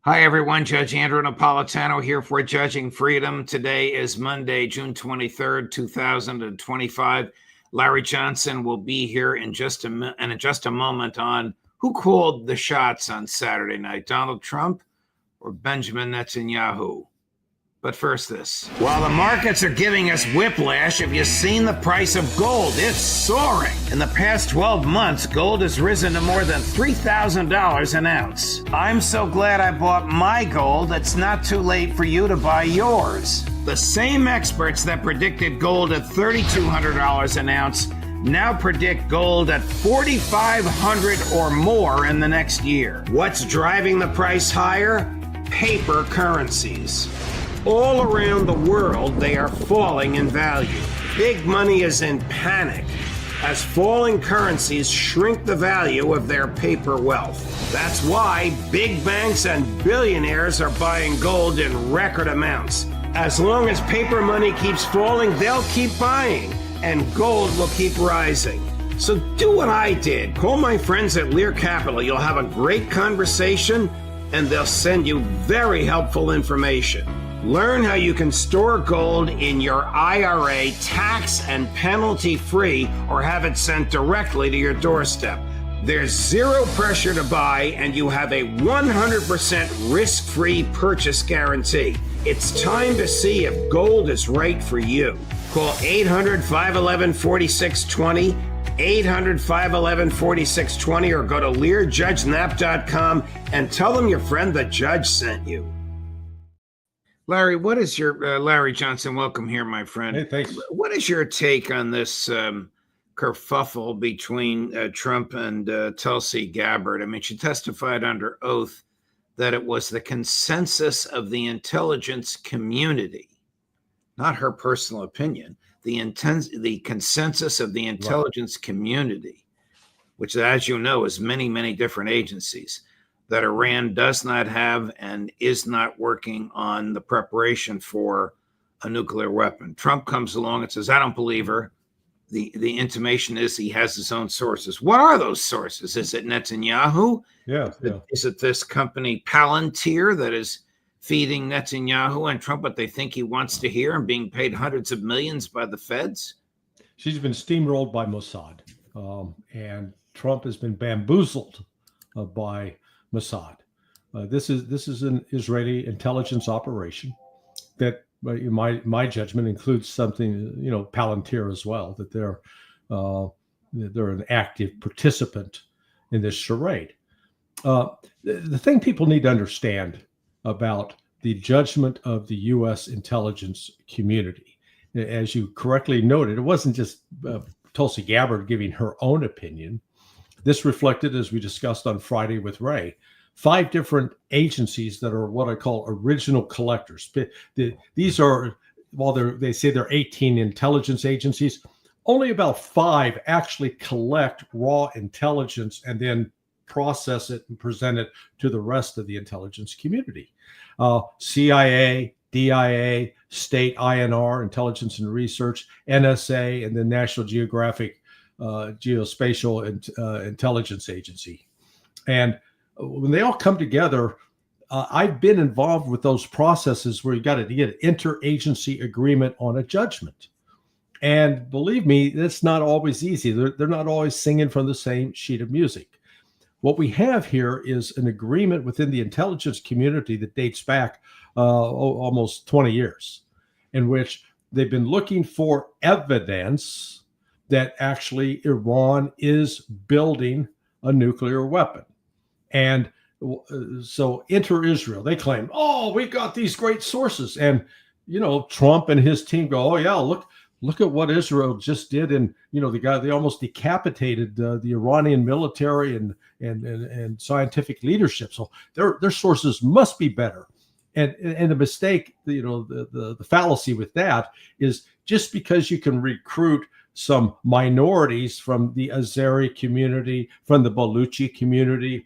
Hi, everyone. Judge Andrew Napolitano here for Judging Freedom. Today is Monday, June 23rd, 2025. Larry Johnson will be here in just a moment on who called the shots on Saturday night, Donald Trump or Benjamin Netanyahu. But first this. While the markets are giving us whiplash, have you seen the price of gold? It's soaring. In the past 12 months, gold has risen to more than $3,000 an ounce. I'm so glad I bought my gold. It's not too late for you to buy yours. The same experts that predicted gold at $3,200 an ounce now predict gold at $4,500 or more in the next year. What's driving the price higher? Paper currencies. All around the world, they are falling in value. Big money is in panic as falling currencies shrink the value of their paper wealth. That's why big banks and billionaires are buying gold in record amounts. As long as paper money keeps falling, they'll keep buying, and gold will keep rising. So do what I did. Call my friends at Lear Capital. You'll have a great conversation, and they'll send you very helpful information. Learn how you can store gold in your IRA tax and penalty free or have it sent directly to your doorstep. There's zero pressure to buy and you have a 100% risk-free purchase guarantee. It's time to see if gold is right for you. Call 800-511-4620, 800-511-4620, or go to LearJudgeNap.com and tell them your friend the judge sent you. Larry, what is your Larry Johnson? Welcome here, my friend. Hey, thanks. What is your take on this kerfuffle between Trump and Tulsi Gabbard? I mean, she testified under oath that it was the consensus of the intelligence community, not her personal opinion, the consensus of the intelligence community, which, as you know, is many, many different agencies, that Iran does not have and is not working on the preparation for a nuclear weapon. Trump comes along and says, I don't believe her. The intimation is he has his own sources. What are those sources? Is it Netanyahu? Yeah. Is it this company Palantir that is feeding Netanyahu and Trump what they think he wants to hear and being paid hundreds of millions by the feds? She's been steamrolled by Mossad, and Trump has been bamboozled by Mossad. This is an Israeli intelligence operation that, in my judgment, includes something, Palantir as well. That they're an active participant in this charade. The thing people need to understand about the judgment of the U.S. intelligence community, as you correctly noted, it wasn't just Tulsi Gabbard giving her own opinion. This reflected, as we discussed on Friday with Ray, 5 different agencies that are what I call original collectors. These are, while they say they're 18 intelligence agencies, only about 5 actually collect raw intelligence and then process it and present it to the rest of the intelligence community. CIA, DIA, State INR, Intelligence and Research, NSA, and the National Geographic Geospatial Intelligence Agency. And when they all come together, I've been involved with those processes where you got to get an interagency agreement on a judgment. And believe me, that's not always easy. They're not always singing from the same sheet of music. What we have here is an agreement within the intelligence community that dates back almost 20 years, in which they've been looking for evidence that actually Iran is building a nuclear weapon. And so enter Israel. They claim, we got these great sources. And, Trump and his team go, yeah, look at what Israel just did. And, they almost decapitated the Iranian military and scientific leadership. So their sources must be better. And the mistake, the fallacy with that is just because you can recruit some minorities from the Azeri community, from the Baluchi community,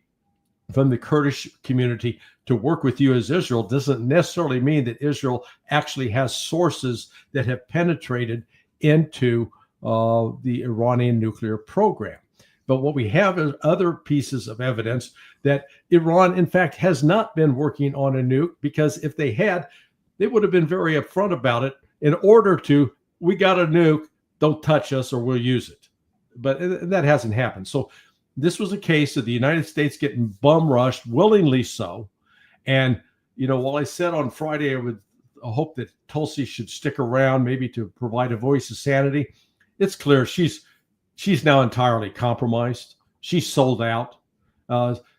from the Kurdish community to work with you as Israel doesn't necessarily mean that Israel actually has sources that have penetrated into the Iranian nuclear program. But what we have is other pieces of evidence that Iran, in fact, has not been working on a nuke, because if they had, they would have been very upfront about it in order to, we got a nuke, don't touch us or we'll use it. But that hasn't happened. So this was a case of the United States getting bum rushed, willingly so. And, while I said on Friday I would hope that Tulsi should stick around, maybe to provide a voice of sanity, it's clear she's now entirely compromised. She's sold out.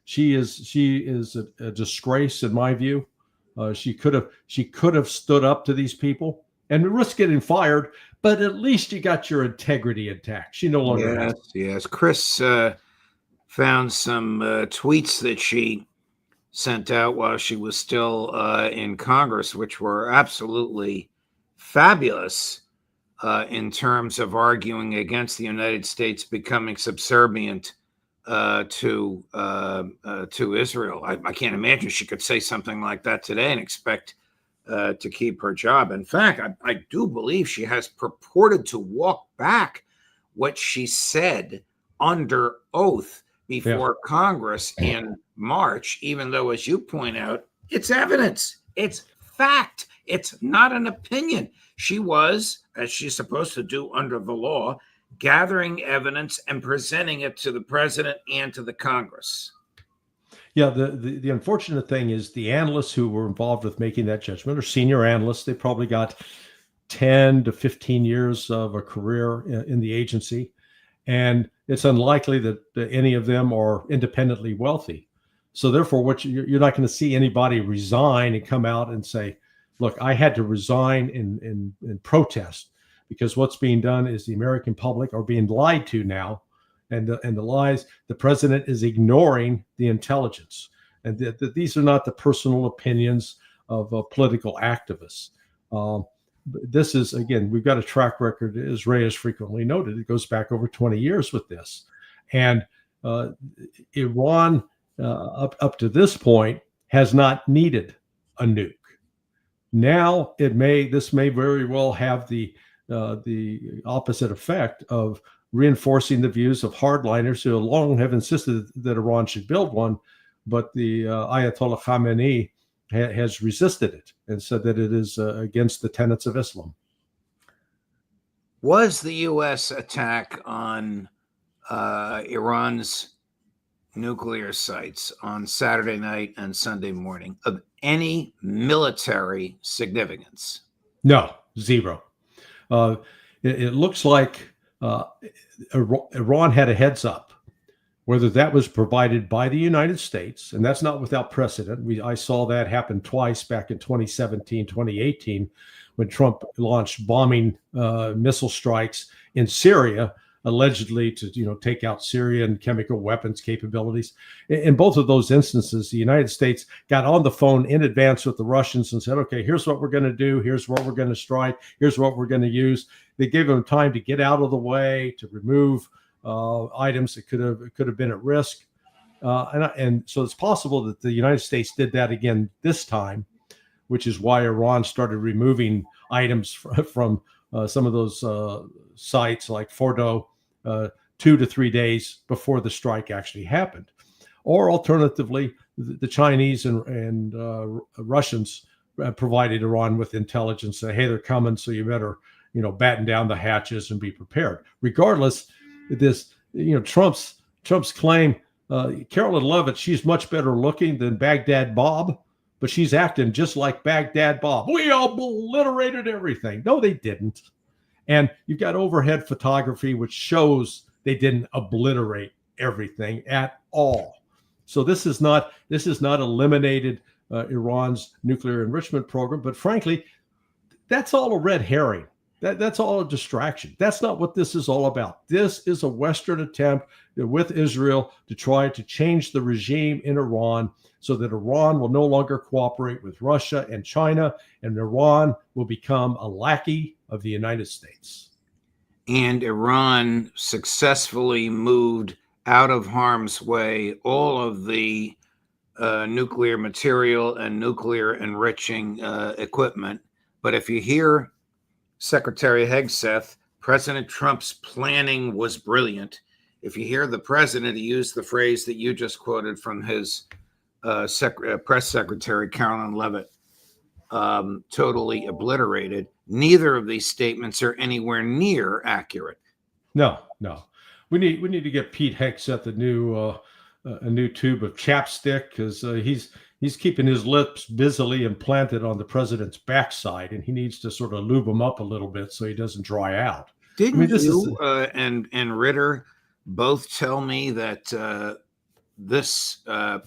She is a disgrace in my view. She could have stood up to these people and risk getting fired, but at least you got your integrity intact. She no longer has. Yes. Chris found some tweets that she sent out while she was still in Congress, which were absolutely fabulous in terms of arguing against the United States becoming subservient to Israel. I can't imagine she could say something like that today and expect to keep her job. In fact, I do believe she has purported to walk back what she said under oath before Congress in March, even though, as you point out, it's evidence, it's fact, it's not an opinion. She was, as she's supposed to do under the law, gathering evidence and presenting it to the president and to the Congress. Yeah, the unfortunate thing is the analysts who were involved with making that judgment are senior analysts. They probably got 10 to 15 years of a career in the agency. And it's unlikely that any of them are independently wealthy. So therefore, you're not going to see anybody resign and come out and say, look, I had to resign in protest, because what's being done is the American public are being lied to now. And the lies, the president is ignoring the intelligence. And these are not the personal opinions of political activists. This is, again, we've got a track record, as Ray has frequently noted. It goes back over 20 years with this. And Iran, up to this point, has not needed a nuke. Now, this may very well have the opposite effect of reinforcing the views of hardliners who long have insisted that Iran should build one, but the Ayatollah Khamenei has resisted it and said that it is against the tenets of Islam. Was the U.S. attack on Iran's nuclear sites on Saturday night and Sunday morning of any military significance? No, zero. It looks like Iran had a heads up. Whether that was provided by the United States, and that's not without precedent. I saw that happen twice back in 2017, 2018, when Trump launched bombing missile strikes in Syria, allegedly to take out Syrian chemical weapons capabilities. In both of those instances, the United States got on the phone in advance with the Russians and said, okay, here's what we're going to do. Here's where we're going to strike. Here's what we're going to use. They gave them time to get out of the way, to remove items that could have been at risk. And so it's possible that the United States did that again this time, which is why Iran started removing items from some of those sites like Fordo 2 to 3 days before the strike actually happened. Or alternatively, the Chinese and Russians provided Iran with intelligence that, hey, they're coming, so you better, batten down the hatches and be prepared. Regardless, this, Trump's claim, Carolyn Leavitt, she's much better looking than Baghdad Bob, but she's acting just like Baghdad Bob. We obliterated everything. No, they didn't. And you've got overhead photography, which shows they didn't obliterate everything at all. So this is not eliminated Iran's nuclear enrichment program, but frankly, that's all a red herring. That's all a distraction. That's not what this is all about. This is a Western attempt with Israel to try to change the regime in Iran so that Iran will no longer cooperate with Russia and China, and Iran will become a lackey of the United States. And Iran successfully moved out of harm's way all of the nuclear material and nuclear enriching equipment. But if you hear Secretary Hegseth, President Trump's planning was brilliant. if you hear the president use the phrase that you just quoted from his press secretary, Carolyn Leavitt, totally obliterated, neither of these statements are anywhere near accurate. No. We need to get Pete Hegseth a new tube of chapstick, because he's keeping his lips busily implanted on the president's backside, and he needs to sort of lube them up a little bit so he doesn't dry out. Didn't you and Ritter both tell me that this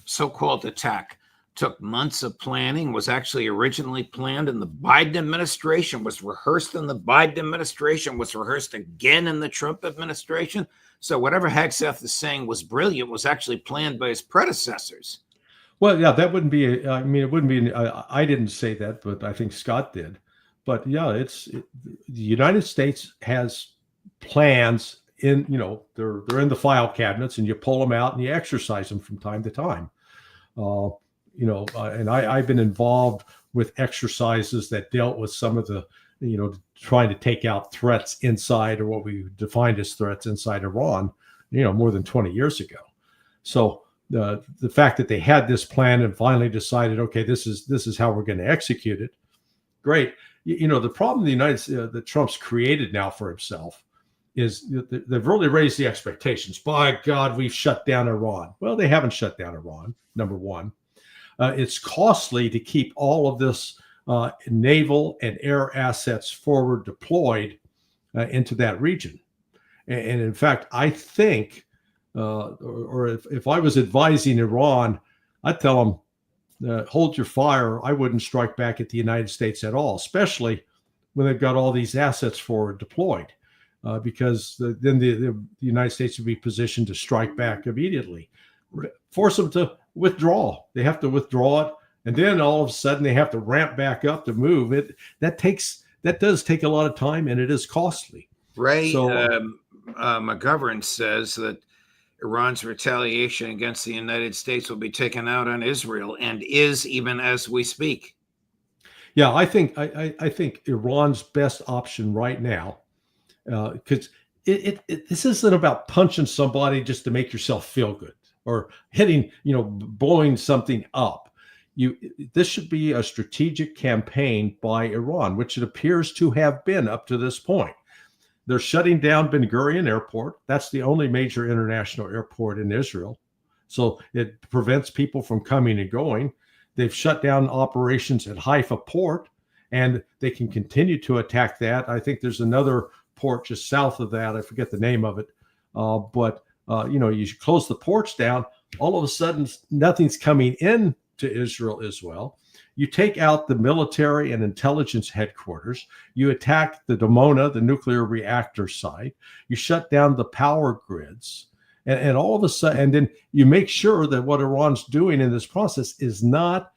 so-called attack took months of planning, was actually originally planned in the Biden administration, was rehearsed in the Biden administration, was rehearsed again in the Trump administration? So whatever Hegseth is saying was brilliant was actually planned by his predecessors. Well, yeah, that wouldn't be, it wouldn't be, I didn't say that, but I think Scott did. But yeah, the United States has plans in, they're in the file cabinets, and you pull them out and you exercise them from time to time. And I've been involved with exercises that dealt with some of the, trying to take out threats inside, or what we defined as threats inside Iran, more than 20 years ago. So the fact that they had this plan and finally decided, okay, this is how we're going to execute it. Great. The problem that Trump's created now for himself is they've really raised the expectations. By God, we've shut down Iran. Well, they haven't shut down Iran, number one. It's costly to keep all of this naval and air assets forward deployed into that region. And in fact, I think, or if I was advising Iran, I'd tell them, hold your fire. I wouldn't strike back at the United States at all, especially when they've got all these assets forward deployed, because then the United States would be positioned to strike back immediately. Force them to withdraw. They have to withdraw it, and then all of a sudden they have to ramp back up to move it. That does take a lot of time, and it is costly. Ray McGovern says that Iran's retaliation against the United States will be taken out on Israel, and is, even as we speak. Yeah, I think Iran's best option right now, because this isn't about punching somebody just to make yourself feel good, or hitting, blowing something up. This should be a strategic campaign by Iran, which it appears to have been up to this point. They're shutting down Ben Gurion Airport. That's the only major international airport in Israel. So it prevents people from coming and going. They've shut down operations at Haifa Port, and they can continue to attack that. I think there's another port just south of that. I forget the name of it. But you should close the ports down. All of a sudden, nothing's coming in to Israel as well. You take out the military and intelligence headquarters. You attack the Dimona, the nuclear reactor site. You shut down the power grids. And all of a sudden, and then you make sure that what Iran's doing in this process is not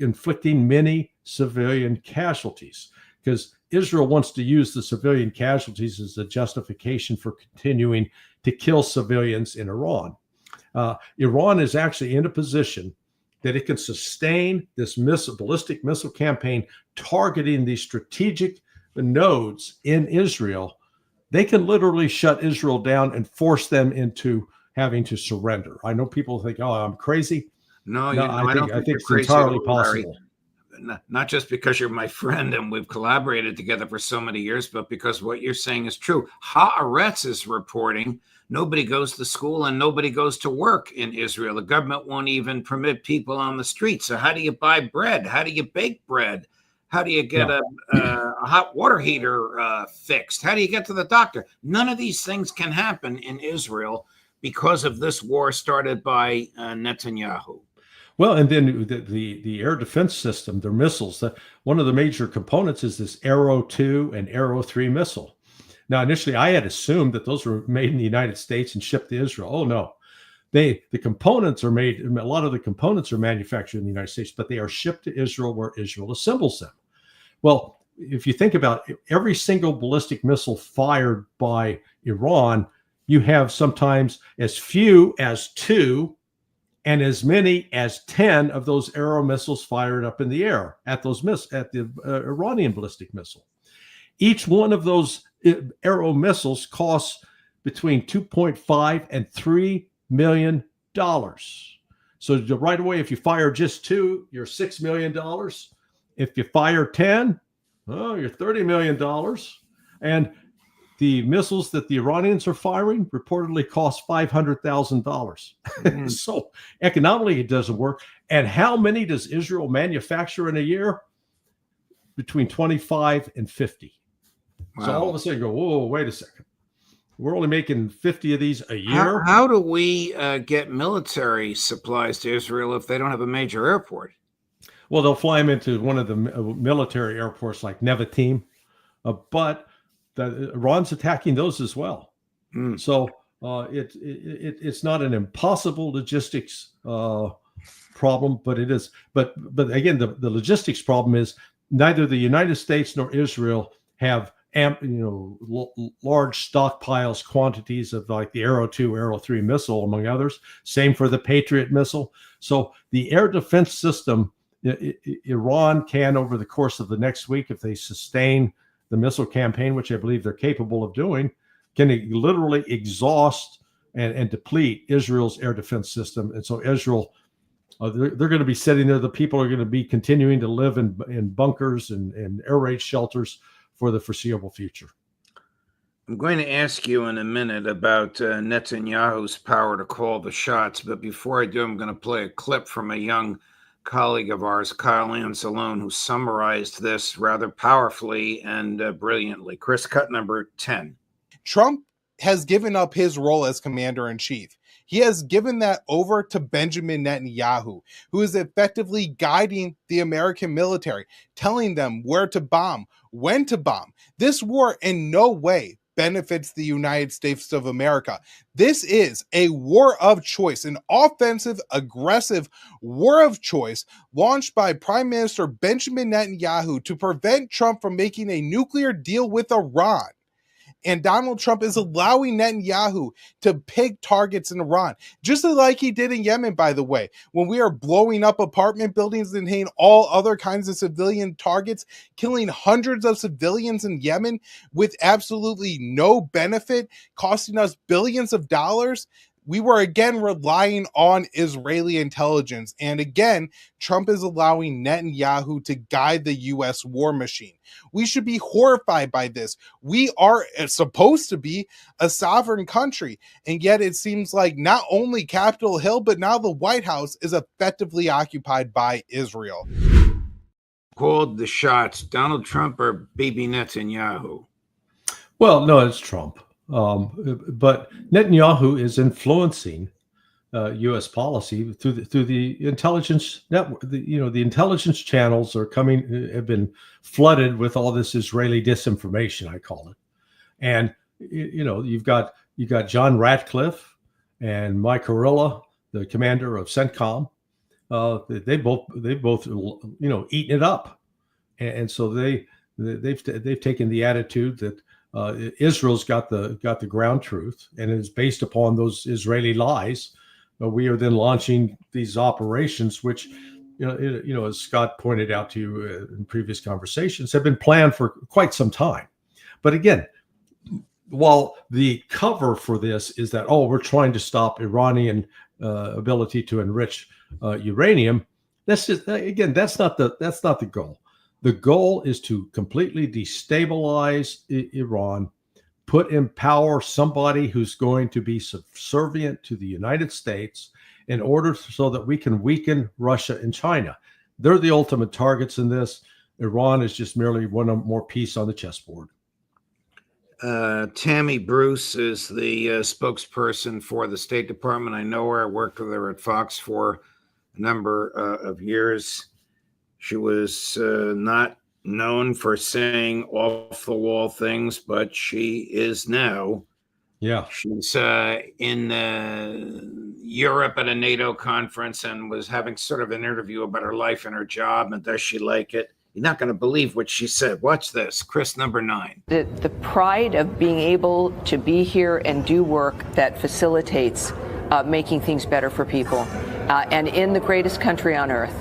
inflicting many civilian casualties, because Israel wants to use the civilian casualties as a justification for continuing to kill civilians in Iran. Iran is actually in a position that it can sustain this ballistic missile campaign targeting these strategic nodes in Israel. They can literally shut Israel down and force them into having to surrender. I know people think, "Oh, I'm crazy." No, I think it's entirely possible. Not just because you're my friend and we've collaborated together for so many years, but because what you're saying is true. Haaretz is reporting nobody goes to school and nobody goes to work in Israel. The government won't even permit people on the street. So how do you buy bread? How do you bake bread? How do you get a hot water heater fixed? How do you get to the doctor? None of these things can happen in Israel because of this war started by Netanyahu. Well, and then the air defense system, their missiles, one of the major components is this Arrow 2 and Arrow 3 missile. Now, initially, I had assumed that those were made in the United States and shipped to Israel. Oh, no. The components are made, a lot of the components are manufactured in the United States, but they are shipped to Israel, where Israel assembles them. Well, if you think about it, every single ballistic missile fired by Iran, you have sometimes as few as 2 and as many as 10 of those Arrow missiles fired up in the air at the Iranian ballistic missile. Each one of those Arrow missiles costs between 2.5 and $3 million. So right away, if you fire just 2, you're $6 million. If you fire 10, oh, you're $30 million. And the missiles that the Iranians are firing reportedly cost $500,000. So economically, it doesn't work. And how many does Israel manufacture in a year? Between 25 and 50. Wow. So all of a sudden, you go, whoa, wait a second. We're only making 50 of these a year. How do we get military supplies to Israel if they don't have a major airport? Well, they'll fly them into one of the military airports like Nevatim, but Iran's attacking those as well. So it's not an impossible logistics problem, but it is. But again, the logistics problem is neither the United States nor Israel have large stockpiles, quantities of like the Arrow 2, Arrow 3 missile, among others. Same for the Patriot missile. So the air defense system, Iran can, over the course of the next week, if they sustain the missile campaign, which I believe they're capable of doing, can literally exhaust and deplete Israel's air defense system. And so Israel, they're going to be sitting there. The people are going to be continuing to live in bunkers and air raid shelters for the foreseeable future. I'm going to ask you in a minute about Netanyahu's power to call the shots. But before I do, I'm going to play a clip from a young colleague of ours, Kyle Anzalone, who summarized this rather powerfully and brilliantly. Chris, cut number 10. Trump has given up his role as commander-in-chief. He has given that over to Benjamin Netanyahu, who is effectively guiding the American military, telling them where to bomb, when to bomb. This war in no way benefits the United States of America. This is a war of choice, an offensive, aggressive war of choice launched by Prime Minister Benjamin Netanyahu to prevent Trump from making a nuclear deal with Iran. And Donald Trump is allowing Netanyahu to pick targets in Iran, just like he did in Yemen, by the way, when we are blowing up apartment buildings and hitting all other kinds of civilian targets, killing hundreds of civilians in Yemen with absolutely no benefit, costing us billions of dollars. We were again relying on Israeli intelligence. And again, Trump is allowing Netanyahu to guide the U.S. war machine. We should be horrified by this. We are supposed to be a sovereign country. And yet it seems like not only Capitol Hill, but now the White House is effectively occupied by Israel. Called the shots, Donald Trump or Bibi Netanyahu? Well, no, it's Trump. But Netanyahu is influencing U.S. policy through the intelligence network. The intelligence channels have been flooded with all this Israeli disinformation, I call it. And you've got John Ratcliffe and Mike Kurilla, the commander of CENTCOM. They both eaten it up, and so they've taken the attitude that Israel's got the ground truth, and it's based upon those Israeli lies. We are then launching these operations, which, as Scott pointed out to you in previous conversations, have been planned for quite some time. But again, while the cover for this is that, we're trying to stop Iranian ability to enrich uranium, that's not the goal. The goal is to completely destabilize Iran, put in power somebody who's going to be subservient to the United States in order so that we can weaken Russia and China. They're the ultimate targets in this. Iran is just merely one more piece on the chessboard. Tammy Bruce is the spokesperson for the State Department. I know her. I worked with her at Fox for a number of years. She was not known for saying off-the-wall things, but she is now. Yeah. She's in Europe at a NATO conference and was having sort of an interview about her life and her job, and does she like it? You're not going to believe what she said. Watch this. Chris, number 9. The pride of being able to be here and do work that facilitates making things better for people. And in the greatest country on earth,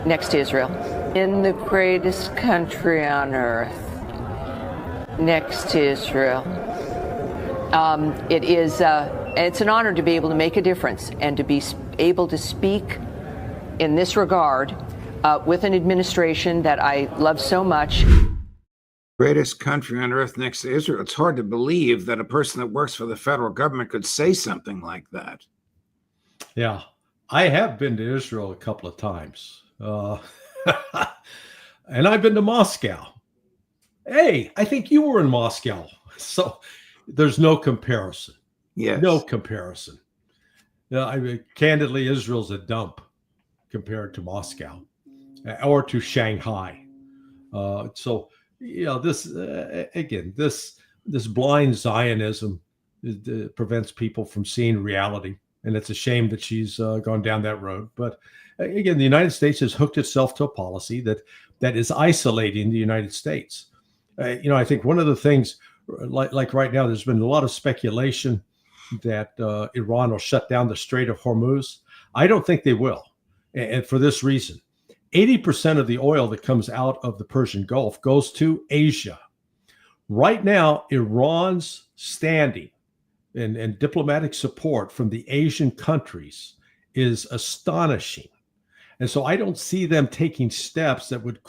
next to Israel. In the greatest country on earth, next to Israel. It is, it's an honor to be able to make a difference and to be able to speak in this regard with an administration that I love so much. Greatest country on earth next to Israel. It's hard to believe that a person that works for the federal government could say something like that. Yeah, I have been to Israel a couple of times. And I've been to Moscow. Hey, I think you were in Moscow. So there's no comparison. Yes. No comparison. I mean, candidly, Israel's a dump compared to Moscow or to Shanghai. So, this again, this blind Zionism prevents people from seeing reality. And it's a shame that she's gone down that road. But again, the United States has hooked itself to a policy that is isolating the United States. I think one of the things, like right now, there's been a lot of speculation that Iran will shut down the Strait of Hormuz. I don't think they will. And for this reason, 80% of the oil that comes out of the Persian Gulf goes to Asia. Right now, Iran's standing and diplomatic support from the Asian countries is astonishing. And so I don't see them taking steps that would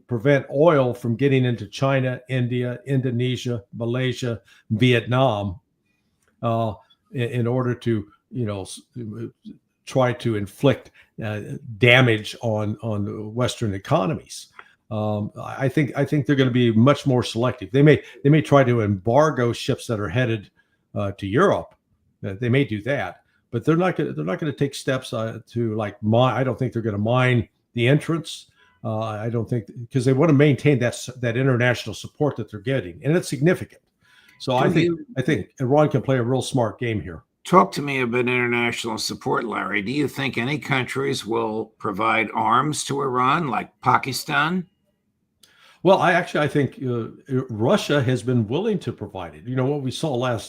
prevent oil from getting into China, India, Indonesia, Malaysia, Vietnam, in order to, try to inflict damage on Western economies. I think they're going to be much more selective. They may try to embargo ships that are headed to Europe. They may do that, but they're not going to take steps to I don't think they're going to mine the entrance. I don't think, because they want to maintain that international support that they're getting, and it's significant. So I think Iran can play a real smart game here. Talk to me about international support, Larry. Do you think any countries will provide arms to Iran, like Pakistan? Well, I think Russia has been willing to provide it. What we saw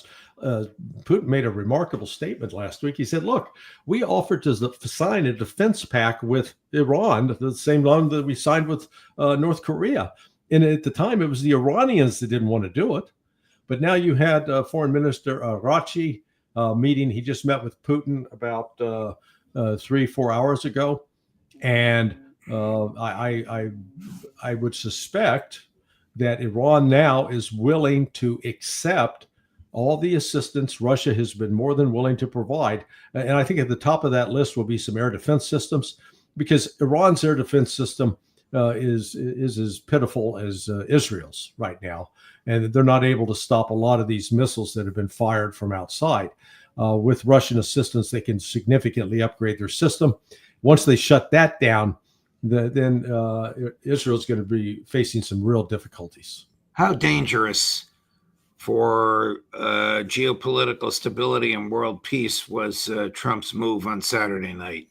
Putin made a remarkable statement last week. He said, look, we offered to sign a defense pact with Iran, the same one that we signed with North Korea. And at the time, it was the Iranians that didn't want to do it. But now you had Foreign Minister Araghchi meeting. He just met with Putin about 3-4 hours ago. And I would suspect that Iran now is willing to accept all the assistance Russia has been more than willing to provide. And I think at the top of that list will be some air defense systems, because Iran's air defense system is as pitiful as Israel's right now. And they're not able to stop a lot of these missiles that have been fired from outside. With Russian assistance, they can significantly upgrade their system. Once they shut that down, then Israel's going to be facing some real difficulties. How dangerous for geopolitical stability and world peace was Trump's move on Saturday night?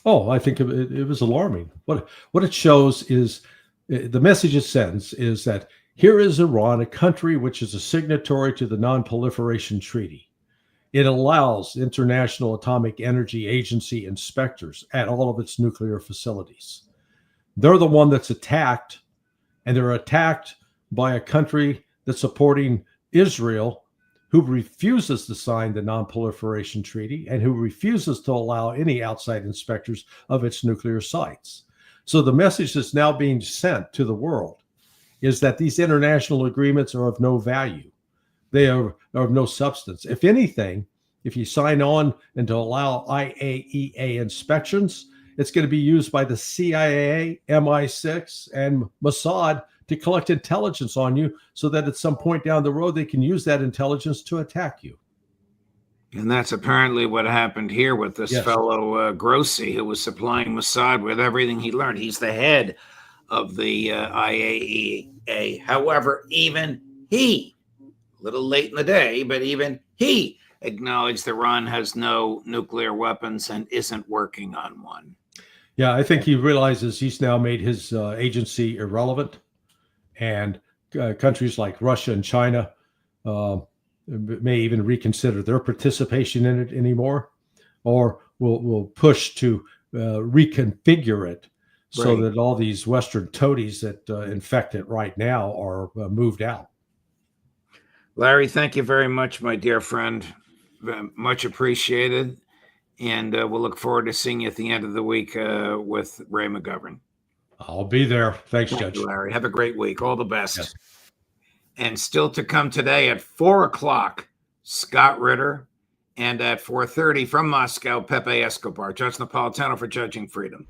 Oh, I think it was alarming. What it shows is the message it sends is that here is Iran, a country which is a signatory to the Non-Proliferation Treaty. It allows International Atomic Energy Agency inspectors at all of its nuclear facilities. They're the one that's attacked, and they're attacked by a country that's supporting Israel, who refuses to sign the Non-Proliferation Treaty and who refuses to allow any outside inspectors of its nuclear sites. So the message that's now being sent to the world is that these international agreements are of no value. They are of no substance. If anything, if you sign on and to allow IAEA inspections, it's going to be used by the CIA, MI6, and Mossad to collect intelligence on you so that at some point down the road, they can use that intelligence to attack you. And that's apparently what happened here with this fellow Grossi, who was supplying Mossad with everything he learned. He's the head of the IAEA. However, even he, a little late in the day, but even he acknowledged Iran has no nuclear weapons and isn't working on one. Yeah, I think he realizes he's now made his agency irrelevant, and countries like Russia and China may even reconsider their participation in it anymore, or will push to reconfigure it so that all these Western toadies that infect it right now are moved out. Larry, thank you very much, my dear friend. Much appreciated. And we'll look forward to seeing you at the end of the week with Ray McGovern. I'll be there. Thanks, Thank Judge. you, Larry. Have a great week. All the best. Yes. And still to come today at 4 o'clock, Scott Ritter. And at 4:30 from Moscow, Pepe Escobar, Judge Napolitano for Judging Freedom.